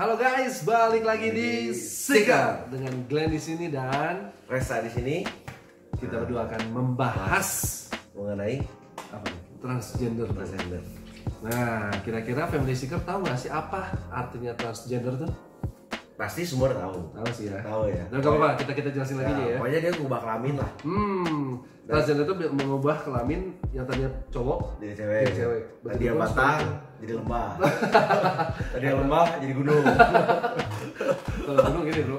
Halo guys, balik lagi di Seeker dengan Glenn di sini dan Resa di sini. Kita berdua akan membahas mengenai apa nih? Transgender. Nah, kira-kira Family Seeker tahu nggak sih apa artinya transgender tuh? Pasti semua udah tahu. Tahu sih ya. Tahu ya. Dan gak apa-apa, kita jelasin lagi aja ya. Pokoknya dia ngubah kelamin lah. Transgender itu mengubah kelamin yang tadinya cowok Jadi cewek. jadi cewek. Tadi yang batang jadi lembah. Tadi yang lembah jadi gunung. Kalau gunung gini bro.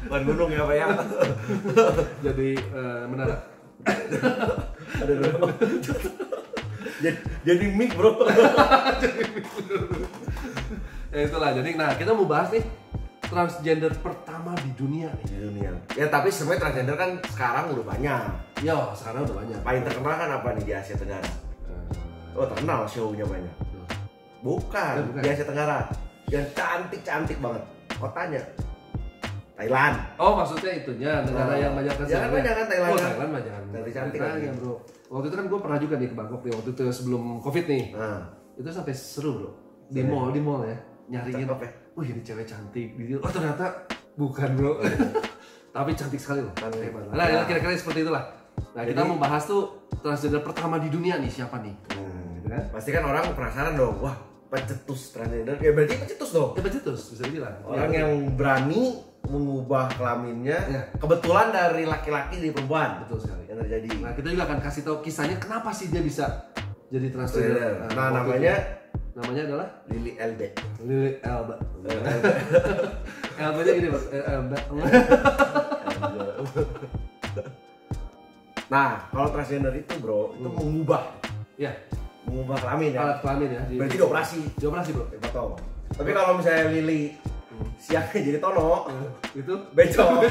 Bukan gunung ya Pak ya. Jadi menara. Ada dulu. Jadi mic bro. Ya itulah, jadi nah kita mau bahas nih transgender pertama di dunia nih. Di dunia. Ya tapi sebenarnya transgender kan sekarang udah banyak. Yo, sekarang udah banyak. Paling terkenal kan apa nih di Asia Tenggara? Oh terkenal show-nya banyak. Bukan, di Asia Tenggara. Yang cantik-cantik banget. Kotanya Thailand. Oh maksudnya itunya negara yang banyak kan? Jangan banyak kan Thailand. Oh Thailand banyak. Cantik ya bro. Waktu itu kan gue pernah juga nih ke Bangkok nih. Waktu itu sebelum COVID nih. Itu sampai seru bro. Di mall ya. Nyariin. Wih ini cewek cantik. Oh ternyata bukan bro. Tapi cantik sekali loh. Hebat. Nah kira-kira seperti itulah. Nah kita mau bahas tuh transgender pertama di dunia nih siapa nih? Gitu kan? Pasti kan orang penasaran dong. Wah pencetus transgender. Ya berarti pencetus dong. Ya pencetus bisa dibilang. Orang yang berani mengubah kelaminnya kebetulan dari laki-laki di perempuan. Betul sekali. Yang terjadi. Nah kita juga akan kasih tahu kisahnya kenapa sih dia bisa jadi transgender. Nah namanya adalah Lily Elbe. Lily Elbe. Elbe-nya gini Mas. Elbe. Nah, kalau transgender itu bro, itu mengubah kelamin ya. Alat kelamin ya. Berarti dioperasi. Dioperasi bro. Dipotong. Tapi kalau misalnya Lily siangnya jadi Tono, itu becok.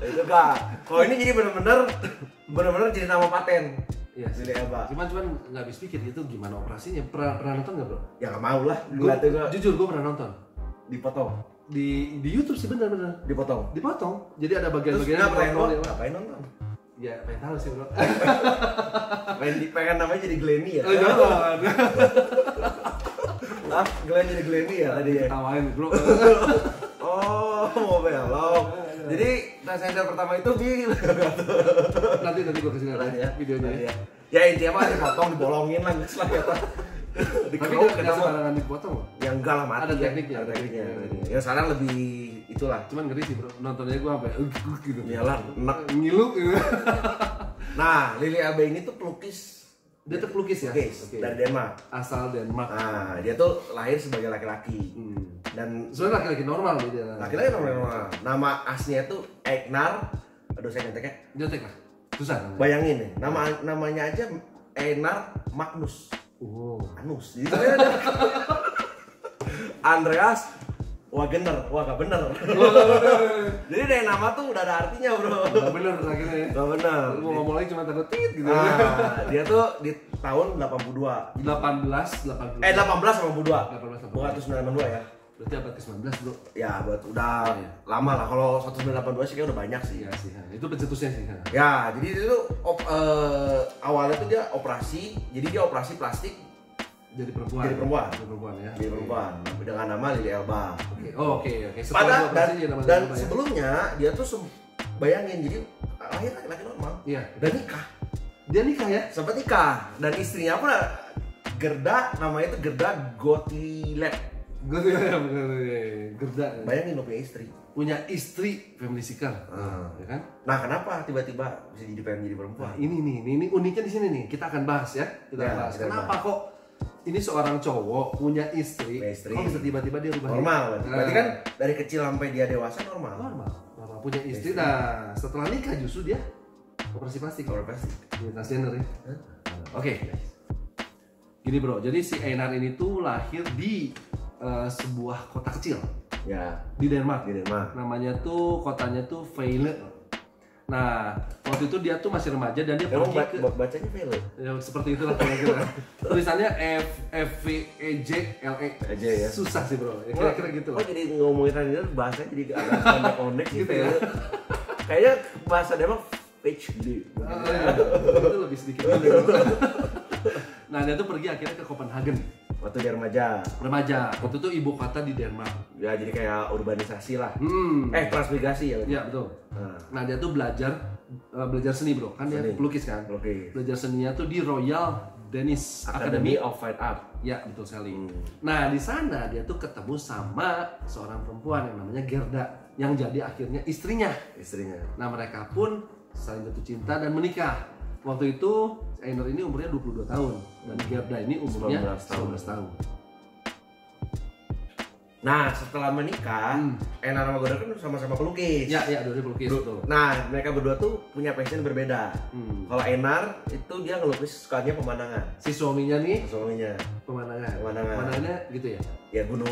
Itu enggak. Kalau ini jadi benar-benar jadi nama paten. Iya. Lily Elba. Cuman nggak habis pikir itu gimana operasinya. Pernah nonton nggak bro? Ya nggak mau lah. Jujur gue pernah nonton. Dipotong. Di YouTube sih benar-benar. Dipotong. Jadi ada bagian-bagian yang dipotong. Ngapain nonton? Ya pengen tahu sih bro. pengen namanya jadi Glenny ya? Oh jangan. Glenn jadi Glenny ya tadi ya? Tawain bro. Oh mau belok. Jadi transgender pertama itu nanti gue kasih ya videonya ya. Ya intinya mah dipotong, dibolongin lah setelah ya. Tapi nggak sembarangan dipotong loh. Ya enggak lah mati. Ada tekniknya. Ya sekarang lebih itulah. Cuman ngeri sih bro, nontonnya gue sampai gitu. Iyalah, enak ngilu gitu. Nah, Lily Elbe ini tuh pelukis. Dia tuh pelukis ya? Dari Denmark. Asal Denmark. Nah, dia tuh lahir sebagai laki-laki. Dan sebenarnya laki-laki normal dia. Laki-laki normal. Nama aslinya tuh Einar. Aduh saya ngetek ya. Ngetek lah. Susah namanya. Bayangin nih, namanya aja Einar Magnus. Anus. Jadi ada Andreas Wagener. Wah gak bener. Jadi dari nama tuh udah ada artinya bro. Gak bener akhirnya ya. Gak bener. Mau ngomong lagi cuma takut tit gitu. Dia tuh di tahun 82. 1882. 1882. Bukan 1982 ya. Berarti abad ke-19 bro. Ya buat udah lama lah. Kalau 1982 sih kayak udah banyak sih. Iya sih. Itu pencetusnya sih. Ya jadi itu awalnya tuh dia operasi. Jadi dia operasi plastik. Jadi perempuan ya. Jadi perempuan. Dengan nama Lily Elba. Oke. Dan sebelumnya dia tuh bayangin jadi lahir laki-laki normal. Iya. Dan nikah. Dia nikah ya? Sempat nikah. Dan istrinya apa? Gerda. Namanya itu Gerda Gottlieb. Gerda. Bayangin lo punya istri. Punya istri Family Seeker. Ya kan? Nah kenapa tiba-tiba bisa pengen jadi perempuan? Nah, ini uniknya di sini nih. Kita akan bahas ya. Kenapa kok ini seorang cowok punya istri, kok bisa tiba-tiba dia rubah normal? Berarti kan dari kecil sampai dia dewasa normal. Punya istri. Nah setelah nikah justru dia operasi plastik. Dia transgender ya. Oke. Gini bro, jadi si Einar ini tuh lahir di sebuah kota kecil. Ya. Di Denmark. Namanya tuh kotanya tuh Vejle. Nah, waktu itu dia tuh masih remaja dan dia pergi ke bacanya Vejle. Ya seperti itulah kira-kira. Tulisannya F V E J L E. Ya. Susah sih bro. Ya, kira-kira gitu. Oh jadi ngomongin transgender bahasanya jadi agak pendek gitu ya. Kayaknya bahasa Denmark Vejle. Itu lebih sedikit. Nah dia tuh pergi akhirnya ke Copenhagen. Waktu dia remaja. Waktu itu ibu kota di Denmark. Ya jadi kayak urbanisasi lah. Transmigrasi ya. Iya betul. Nah dia tuh belajar seni bro, kan dia pelukis kan. Belajar seninya tuh di Royal Danish Academy of Fine Art. Ya betul sekali. Nah di sana dia tuh ketemu sama seorang perempuan yang namanya Gerda, yang jadi akhirnya istrinya. Nah mereka pun saling jatuh cinta dan menikah. Waktu itu Einar ini umurnya 22 tahun dan Gerda ini umurnya 19 tahun. Nah setelah menikah, Einar sama Gerda kan sama-sama pelukis. Ya dua-duanya pelukis. Betul. Nah mereka berdua tuh punya passion berbeda. Kalau Einar itu dia ngelukis sukanya pemandangan. Si suaminya nih? Pemandangannya gitu ya? Ya gunung,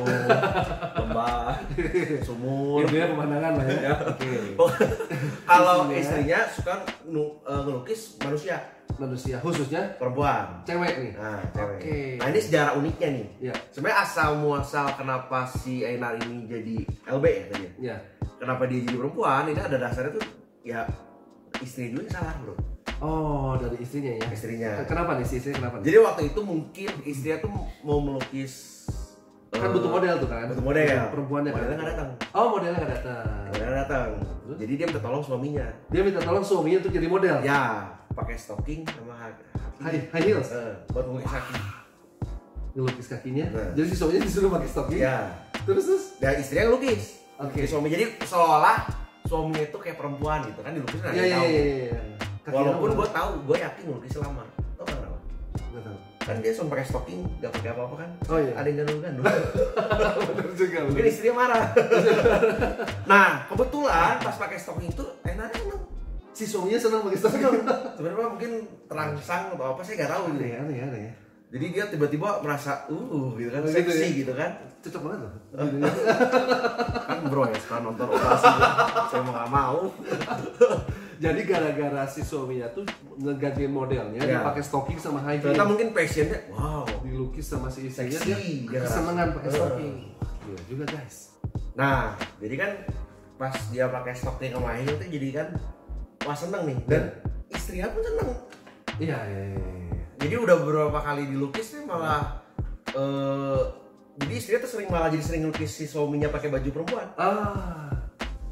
lembah, sumur. Intinya pemandangan lah ya. Kalau istrinya suka ngelukis manusia, khususnya perempuan, cewek nih. Cewek. Nah ini sejarah uniknya nih. Sebenarnya asal muasal kenapa si Einar ini jadi LB ya tadi. Kenapa dia jadi perempuan? Ini ada dasarnya tuh ya istri dulu yang salah bro. Oh dari istrinya ya? Istrinya. Kenapa nih si istrinya kenapa? Jadi waktu itu mungkin istrinya tuh mau melukis. Kan butuh model tuh kan? Butuh model. Perempuannya modelnya nggak datang. Oh modelnya nggak datang. Jadi dia minta tolong suaminya. Untuk jadi model? Ya, pakai stocking sama high heels. Buat ngelukis kaki. Ngelukis kakinya. Jadi si suaminya disuruh pakai stocking. Ya. Terus? Dan istrinya ngelukis. Suami jadi seolah suaminya itu kayak perempuan gitu kan dilukis nggak tahu. Iya. Walaupun gue yakin ngelukis lama. Tau kan kenapa? Nggak tahu. Kan dia cuma pakai stocking, gak pakai apa-apa kan? Oh iya. Ada yang gandul-gandul. Bener juga. Mungkin istrinya marah. Nah, kebetulan pas pakai stocking itu Einar seneng. Si suaminya seneng pakai stocking. Sebenarnya mungkin terangsang atau apa saya nggak tahu gitu. Aneh. Jadi dia tiba-tiba merasa gitu kan, seksi gitu kan. Cocok banget loh. Kan bro ya sekarang nonton operasi. Saya mau nggak mau. Jadi gara-gara si suaminya tuh ngegantiin modelnya, dia pakai stocking sama high heels. Ternyata mungkin passionnya, dilukis sama si istrinya, seksi, dia kesenangan pakai stocking. Iya juga guys. Nah, jadi kan pas dia pakai stocking sama high heels tuh jadi kan, wah seneng nih. Dan istrinya pun seneng. Iya. Jadi udah beberapa kali dilukis nih malah, jadi istrinya tuh sering ngelukis si suaminya pakai baju perempuan.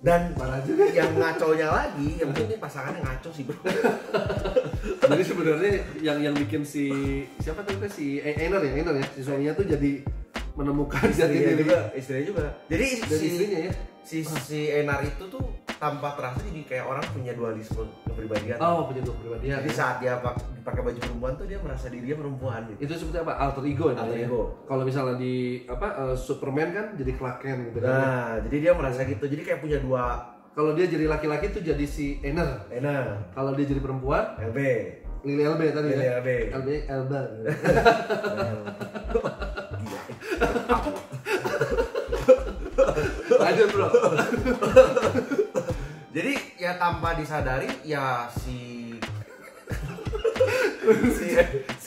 Dan juga. Yang ngaconya lagi, yang mungkin pasangannya ngaco sih bro. Jadi sebenarnya yang bikin siapa tuh si Einar ya, si suaminya tuh jadi menemukan istrinya juga. Jadi istrinya ya. Si Einar itu tuh tanpa terasa jadi kayak orang punya dualisme kepribadian. Punya dua kepribadian. Jadi saat dia pakai baju perempuan tuh dia merasa dirinya perempuan gitu. Itu seperti apa? Alter ego ya. Kalau misalnya di Superman kan jadi Clark Kent gitu kan. Nah, jadi dia merasa gitu. Jadi kayak punya dua. Kalau dia jadi laki-laki tuh jadi si Einar. Kalau dia jadi perempuan, LB. Lili LB tadi ya. LB. Lanjut bro. Jadi ya tanpa disadari ya si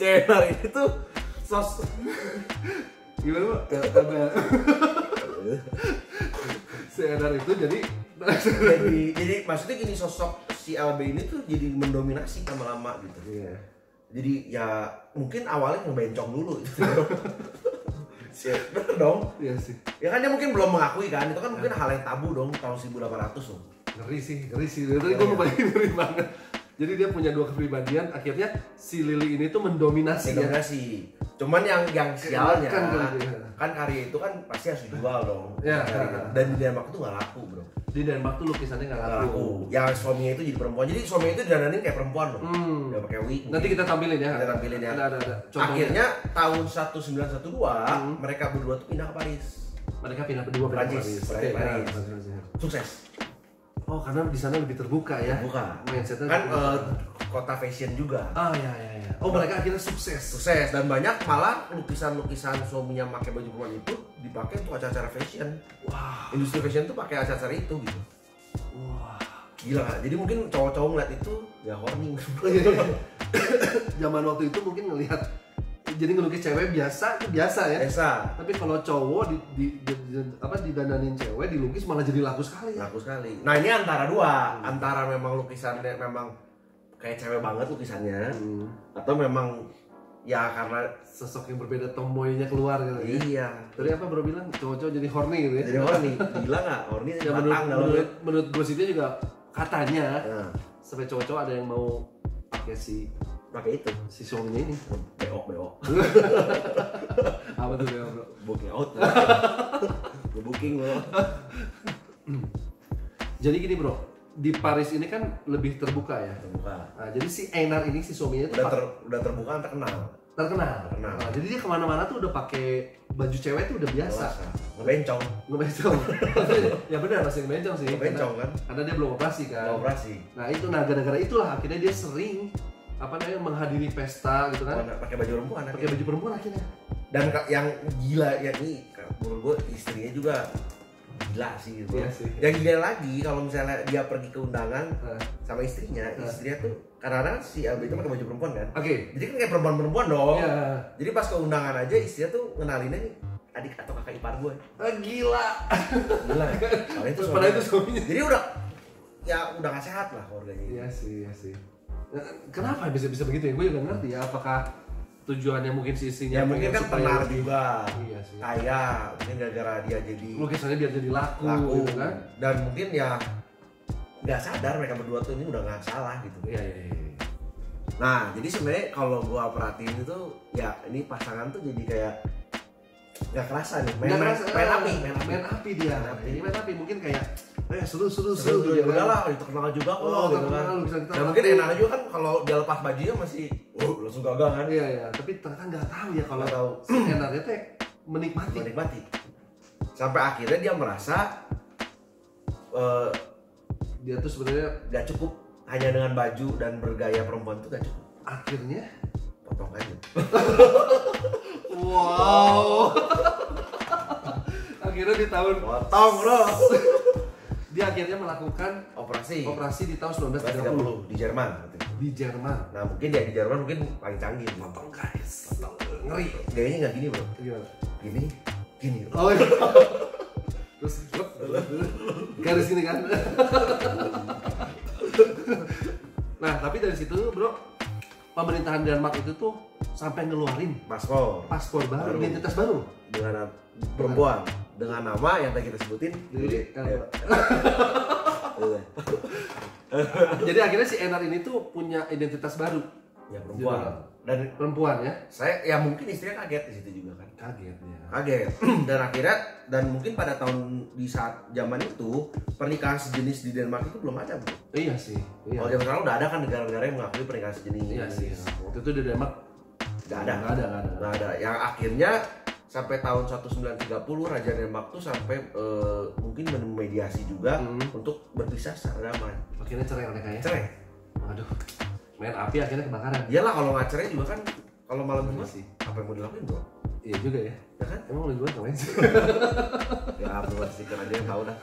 Einar ini tuh gimana si Einar itu jadi maksudnya gini, sosok si LB ini tuh jadi mendominasi lama-lama gitu. Jadi ya mungkin awalnya ngebencong dulu gitu. Bener dong. Iya sih. Ya kan dia mungkin belum mengakui kan, itu kan mungkin hal yang tabu dong tahun 1800 loh. Ngeri sih. Tadi gue mau bayangin ngeri banget. Jadi dia punya dua kepribadian, akhirnya si Lily ini tuh mendominasi. Cuman yang sialnya kan karya itu kan pasti harus dijual dong. Dan di Denmark tuh nggak laku bro. Di Denmark tuh lukisannya nggak laku. Yang suaminya itu jadi perempuan. Jadi suaminya itu dandanin kayak perempuan loh. Dia pakai wig. Nanti kita tampilin ya. Ada. Akhirnya tahun 1912 mereka berdua tuh pindah ke Paris. Mereka pindah berdua ke Paris. Sukses. Oh, karena di sana lebih terbuka ya. Mindsetnya kan kota fashion juga. Iya. Oh, mereka akhirnya sukses dan banyak malah lukisan suaminya pakai baju perempuan itu dipakai untuk acara-acara fashion. Wah, industri fashion tuh pakai acara itu gitu. Wah, gila kan? Jadi mungkin cowok-cowok ngeliat itu ya horny. Zaman waktu itu mungkin ngelihat jadi ngelukis cewek biasa ya. Tapi kalau cowok didandanin cewek dilukis malah jadi laku sekali. Nah ini antara dua, antara memang lukisannya memang kayak cewek banget lukisannya, atau memang Ya karena sosok yang berbeda, tomboynya keluar gitu ya. Iya. Tadi apa bro bilang? Cowok-cowok jadi horny gitu ya? Jadi horny, gila nggak? Horny ya, menurut gosipnya juga katanya sampai cowok-cowok ada yang mau pakai pakai itu si suaminya ini. BO. Apa tuh BO bro? Booking out. Gue booking bro. Jadi gini bro, di Paris ini kan lebih terbuka ya. Terbuka. Nah, jadi si Einar ini si suaminya itu udah terbuka, terkenal. Nah, jadi dia kemana-mana tuh udah pakai baju cewek tuh udah biasa. Ngebencong. Ya benar masih ngebencong sih. Ngebencong kan? Karena dia belum operasi kan. Belum operasi. Nah itu gara-gara itulah akhirnya dia sering menghadiri pesta gitu kan. Pakai baju perempuan. Pakai baju perempuan akhirnya. Dan yang gila ya ini menurut gue istrinya juga gila sih gitu. Iya sih. Yang gila lagi kalau misalnya dia pergi ke undangan sama istrinya tuh karena si Albi itu pakai baju perempuan kan. Jadi kan kayak perempuan dong. Iya. Jadi pas ke undangan aja istrinya tuh ngenalinnya nih adik atau kakak ipar gue. Gila. Padahal itu suaminya. Jadi udah gak sehat lah keluarganya. Iya sih. Kenapa bisa begitu ya? Gue juga ngerti ya. Apakah tujuannya mungkin si istrinya? Ya mungkin kan tenar juga. Iya sih. Kaya, mungkin gara-gara dia jadi lukisannya biar jadi laku gitu kan. Dan mungkin ya nggak sadar mereka berdua tuh ini udah nggak salah gitu. Iya. Nah jadi sebenarnya kalau gua perhatiin itu ya ini pasangan tuh jadi kayak nggak kerasa nih main api dia. Ini main api mungkin kayak seru gitu ya udahlah itu kenal juga kok gitu kan. Dan mungkin enak juga kan kalau dia lepas bajunya masih langsung gagal kan. Iya tapi ternyata nggak tahu ya kalau enaknya teh menikmati sampai akhirnya dia merasa dia tuh sebenarnya gak cukup hanya dengan baju dan bergaya perempuan tuh gak cukup. Akhirnya potong aja. Wow. Akhirnya di tahun potong bro. Dia akhirnya melakukan operasi di tahun 1930 di Jerman. Nah mungkin ya di Jerman mungkin paling canggih. Potong guys, ngeri. Gayanya nggak gini bro. Gini. Oh iya. Terus garis gini kan. Nah tapi dari situ bro, pemerintahan Denmark itu tuh sampai ngeluarin paspor baru, identitas baru dengan perempuan dengan nama yang tadi kita sebutin. Jadi akhirnya si Einar ini tuh punya identitas baru. Ya perempuan. Dan perempuan ya. Saya mungkin istrinya kaget di situ juga kan. Kaget. Dan akhirnya mungkin pada di saat zaman itu pernikahan sejenis di Denmark itu belum ada bro. Iya sih. Kalau zaman sekarang udah ada kan negara-negara yang mengakui pernikahan sejenis. Iya sih. Waktu itu di Denmark nggak ada. Yang akhirnya sampai tahun 1930 Raja Denmark tuh sampai mungkin memediasi juga untuk berpisah secara damai. Akhirnya cerai mereka ya? Cerai. Aduh, main api akhirnya kebakaran. Iyalah kalau nggak cerai juga kan kalau malam Jumat sih apa yang mau dilakuin bro? Iya juga ya. Ya kan? Emang malam Jumat ngapain sih? Ya buat stiker aja yang tahu dah.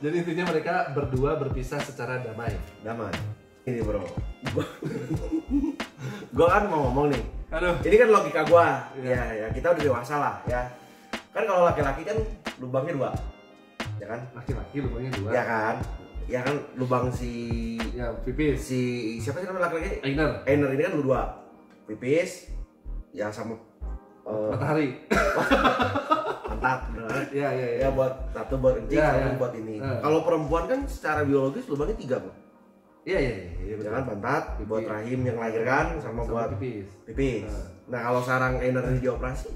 Jadi intinya mereka berdua berpisah secara damai. Ini bro, gua kan mau ngomong nih. Aduh. Ini kan logika gua. Ya kita udah dewasa lah ya. Kan kalau laki-laki kan lubangnya 2. Ya kan? Laki-laki lubangnya 2. Ya kan lubang pipis. Siapa sih namanya laki-laki? Einar ini kan 2. Pipis ya sama matahari. Pantat. Iya. Ya buat satu buat kencing, satu buat ini. Kalau perempuan kan secara biologis lubangnya 3 bro. Iya. Jangan pantat, buat rahim yang melahirkan sama buat pipis. Nah kalau sarang Einar ini dioperasi,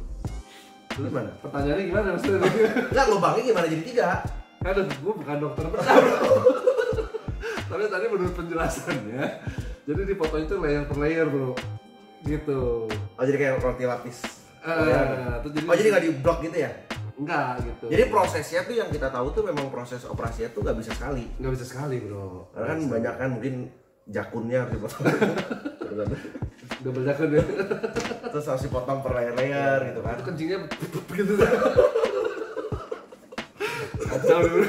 gimana? Pertanyaannya gimana maksudnya? Enggak, lubangnya gimana jadi 3? Aduh, gue bukan dokter bedah bro. Tapi tadi menurut penjelasannya, jadi di foto itu layer per layer bro, gitu. Oh jadi kayak roti lapis. Jadi nggak di blok gitu ya? Enggak gitu. Jadi prosesnya tuh yang kita tahu tuh memang proses operasinya tuh nggak bisa sekali. Nggak bisa sekali bro. Karena kan banyak kan mungkin jakunnya harus dipotong. Double jakun ya. Terus harus dipotong per layer gitu kan. Itu kencingnya begitu. Kacau dulu.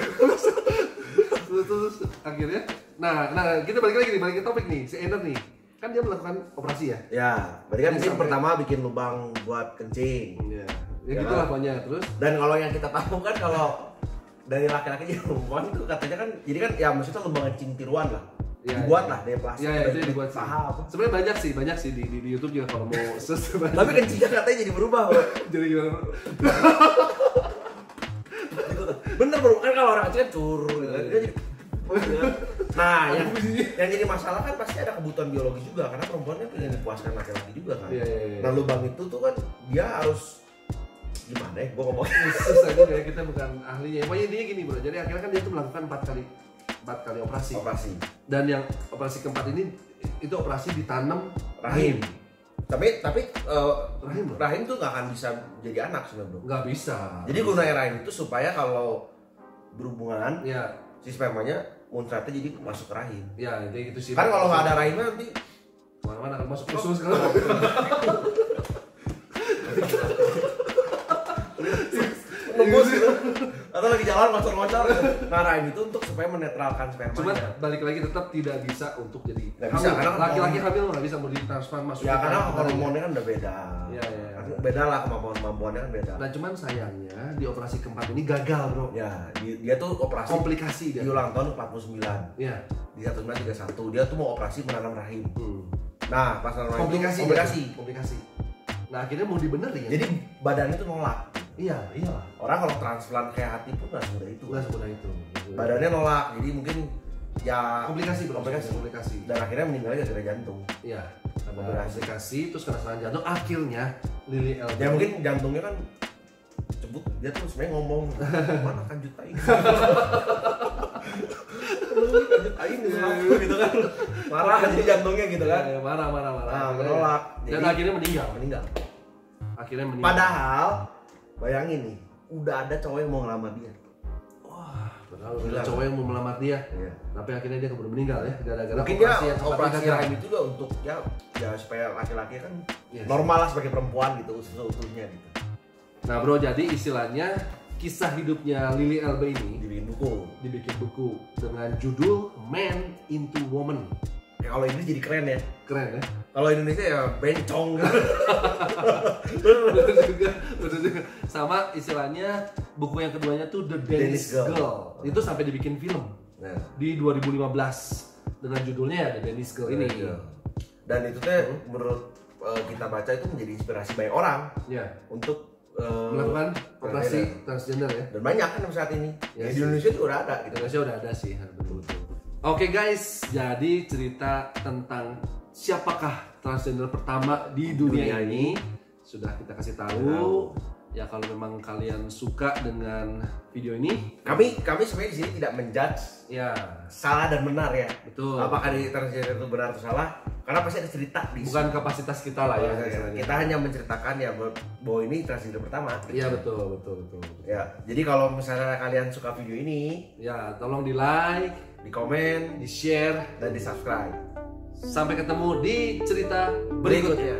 Terus akhirnya, nah kita balik ke topik nih, si Einar nih. Kan dia melakukan operasi ya? Ya, berarti kan mungkin pertama bikin lubang buat kencing. Ya gitu lah pokoknya terus. Dan kalau yang kita tahu kan kalau dari laki-laki jadi perempuan itu katanya kan, jadi kan ya maksudnya lubang kencing tiruan lah. dibuat lah dia plastik. Iya, itu dibuat sih. Sebenarnya banyak sih di YouTube juga kalau mau tapi kencingnya katanya jadi berubah, bro. Jadi gimana? Bener bro, kan kalau orang kecil kan curur gitu kan. Dia jadi nah, yang jadi masalah kan pasti ada kebutuhan biologi juga karena perempuan kan pengen dipuaskan laki-laki juga kan. Nah, lubang itu tuh kan dia harus gimana ya? Gua ngomongnya susah juga ya, kita bukan ahlinya. Pokoknya intinya gini bro. Jadi akhirnya kan dia tuh melakukan 4 kali operasi. Dan yang operasi keempat ini itu operasi ditanam rahim. Tapi rahim tuh nggak akan bisa jadi anak sebenarnya bro. Nggak bisa. Jadi gunanya rahim itu supaya kalau berhubungan ya si spermanya muncratnya jadi masuk ke rahim. Ya jadi gitu sih. Kan kalau nggak ada rahimnya nanti mana akan masuk usus kan? Nembus gitu. Atau lagi jalan ngocor-ngocor. Nah, rahim itu untuk supaya menetralkan sperma. Cuma balik lagi tetap tidak bisa untuk jadi bisa, karena laki-laki hamil nggak bisa mau ditransfer masuk. Ya karena hormonnya kan udah beda. Iya. Beda lah kemampuannya kan beda. Nah cuman sayangnya di operasi keempat ini gagal bro. Ya dia tuh operasi komplikasi di ulang tahun 49. Iya. Di 1931 dia tuh mau operasi menanam rahim. Nah pas menanam rahim komplikasi. Nah akhirnya mau dibenerin. Jadi badannya tuh nolak. Iya. Orang kalau transplant kayak hati pun nggak semudah itu. Badannya nolak, jadi mungkin ya komplikasi. Dan akhirnya meninggalnya gara-gara jantung. Iya. Komplikasi terus kena serangan jantung. Akhirnya Lily Alba. Ya mungkin jantungnya kan cebut, dia tuh sebenarnya ngomong mana kan jutain. Kanjutain gitu kan. Marah jadi jantungnya gitu kan. Marah. Nah, menolak. Dan akhirnya meninggal. Padahal bayangin nih, udah ada cowok yang mau ngelamar dia. Wah, padahal udah cowok yang mau melamar dia. Iya. Tapi akhirnya dia keburu meninggal ya, gara-gara mungkin operasi rahim itu juga untuk ya supaya laki-laki kan normal lah sebagai perempuan gitu, utuhnya gitu. Nah bro, jadi istilahnya kisah hidupnya Lily Alba ini dibikin buku dengan judul Man into Woman. Ya, kalau ini jadi keren ya. Kalau Indonesia ya bencong. Betul juga. Sama istilahnya buku yang keduanya tuh The Danish Girl. Itu sampai dibikin film di 2015 dengan judulnya ya The Danish Girl ini. Dan itu tuh menurut kita baca itu menjadi inspirasi banyak orang untuk melakukan operasi transgender ya. Dan banyak kan saat ini. Ya, di Indonesia juga udah ada. Indonesia udah ada sih, betul. Oke guys, jadi cerita tentang siapakah transgender pertama di dunia ini sudah kita kasih tahu. Ya kalau memang kalian suka dengan video ini, kami sebenarnya di sini tidak menjudge ya salah dan benar ya. Betul. Apakah di transgender itu benar atau salah? Karena pasti ada cerita di sini. Bukan kapasitas kita lah ya. Kita hanya menceritakan ya bahwa ini transgender pertama. Iya betul. Ya, jadi kalau misalnya kalian suka video ini, ya tolong di like, di komen, di share, dan di subscribe. Sampai ketemu di cerita berikutnya.